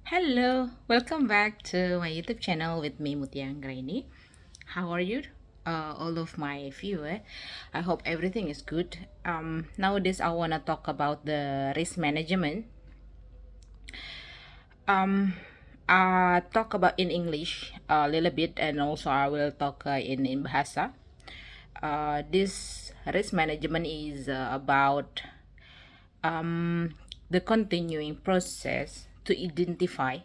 Hello, welcome back to my YouTube channel with me Mutia Anggraini. How are you, all of my viewer? I hope everything is good. Nowadays, I wanna talk about the risk management. Um, I talk about in English a little bit, and also I will talk in Bahasa. This risk management is about the continuing process to identify,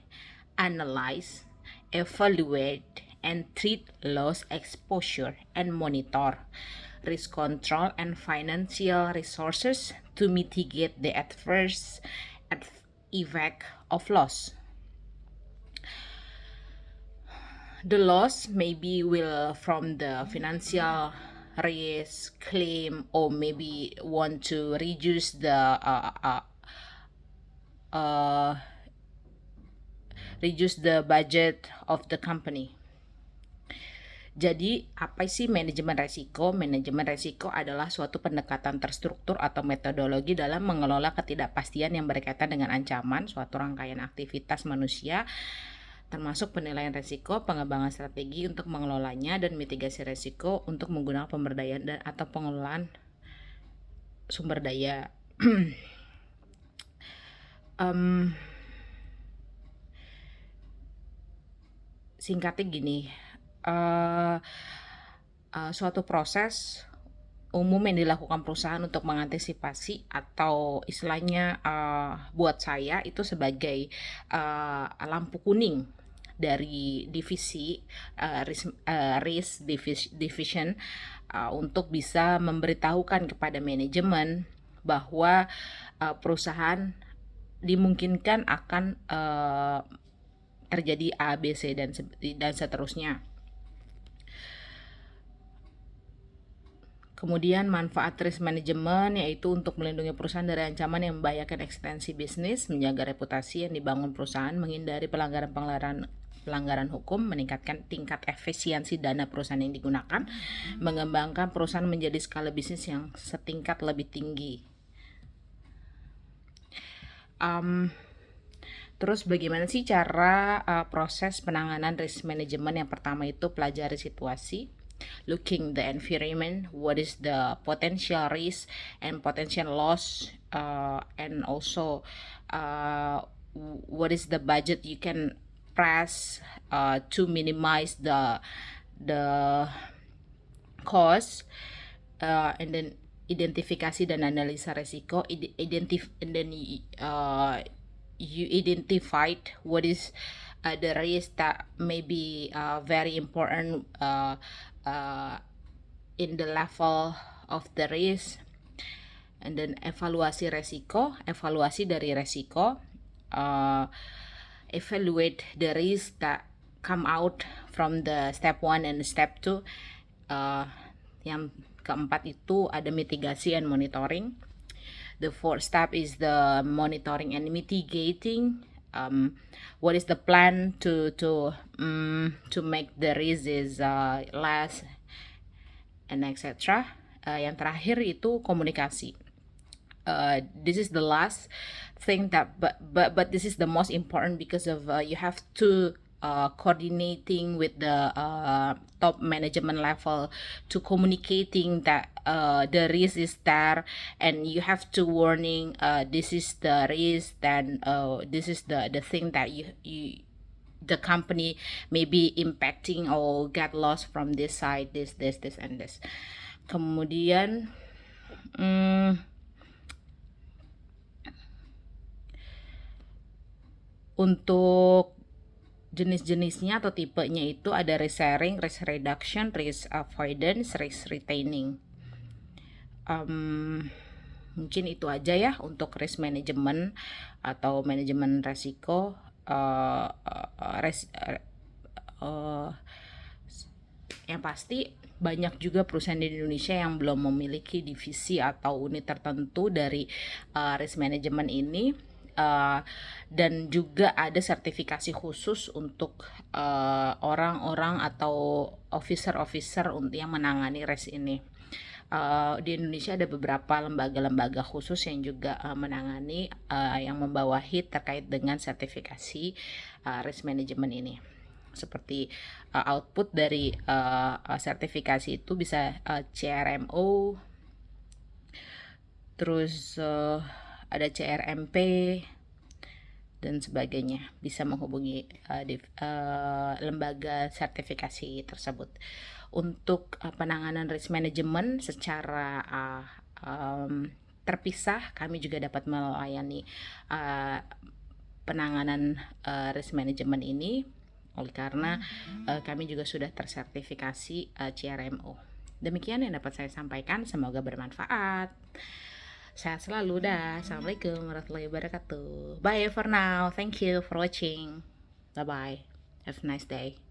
analyze, evaluate, and treat loss exposure and monitor risk control and financial resources to mitigate the adverse effect of loss. The loss maybe will from the financial risk claim, or maybe want to reduce the uh, budget of the company. Jadi, apa sih manajemen resiko? Manajemen resiko adalah suatu pendekatan terstruktur atau metodologi dalam mengelola ketidakpastian yang berkaitan dengan ancaman suatu rangkaian aktivitas manusia, termasuk penilaian resiko, pengembangan strategi untuk mengelolanya, dan mitigasi resiko untuk menggunakan pemberdayaan dan atau pengelolaan sumber daya. Singkatnya gini, suatu proses umum yang dilakukan perusahaan untuk mengantisipasi, atau istilahnya buat saya itu sebagai lampu kuning dari divisi risk division, untuk bisa memberitahukan kepada manajemen bahwa perusahaan dimungkinkan akan terjadi A, B, C, dan seterusnya. Kemudian manfaat risk management yaitu untuk melindungi perusahaan dari ancaman yang membahayakan eksistensi bisnis, menjaga reputasi yang dibangun perusahaan, menghindari pelanggaran hukum, meningkatkan tingkat efisiensi dana perusahaan yang digunakan, mengembangkan perusahaan menjadi skala bisnis yang setingkat lebih tinggi. Terus bagaimana sih cara proses penanganan risk management? Yang pertama itu pelajari situasi, looking the environment, what is the potential risk and potential loss, and also what is the budget you can press to minimize the cost, and then identifikasi dan analisa resiko, and then you identified what is the risk that may be very important in the level of the risk, and then evaluasi dari resiko, evaluate the risk that come out from the step 1 and step 2. Yang keempat itu ada mitigasi and monitoring. The fourth step is the monitoring and mitigating. What is the plan to make the risk is less, and etc. Yang terakhir itu komunikasi. This is the last thing that, but this is the most important, because of you have to coordinating with the top management level to communicating that the risk is there, and you have to warning this is the risk, then this is the thing that you the company may be impacting or get lost from this side, this and this. Kemudian untuk jenis-jenisnya atau tipenya itu ada risk sharing, risk reduction, risk avoidance, risk retaining. Mungkin itu aja ya untuk risk management atau manajemen resiko. Yang pasti banyak juga perusahaan di Indonesia yang belum memiliki divisi atau unit tertentu dari risk management ini. Dan juga ada sertifikasi khusus untuk orang-orang atau officer yang menangani risk ini. di Indonesia ada beberapa lembaga-lembaga khusus yang juga menangani yang membawahi terkait dengan sertifikasi risk management ini. Seperti output dari sertifikasi itu bisa CRMO, terus ada CRMP dan sebagainya. Bisa menghubungi lembaga sertifikasi tersebut. Untuk penanganan risk management secara terpisah, kami juga dapat melayani penanganan risk management ini oleh karena kami juga sudah tersertifikasi CRMO. Demikian yang dapat saya sampaikan, semoga bermanfaat. Sehat selalu dah. Assalamualaikum warahmatullahi wabarakatuh. Bye for now. Thank you for watching. Bye bye. Have a nice day.